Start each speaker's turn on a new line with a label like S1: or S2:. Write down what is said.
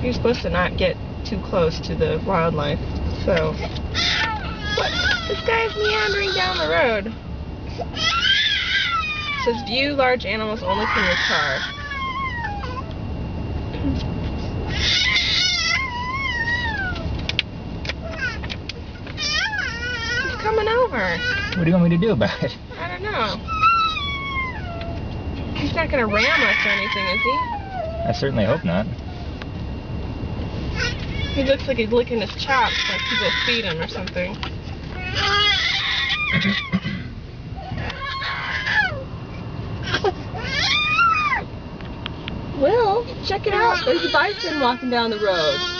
S1: You're supposed to not get too close to the wildlife. So, what? This guy's meandering down the road. It says view large animals only from your car. He's coming over.
S2: What do you want me to do about it?
S1: I don't know. He's not gonna ram us or anything, is he?
S2: I certainly hope not.
S1: He looks like he's licking his chops, like people feed him or something. Will, check it out. There's a bison walking down the road.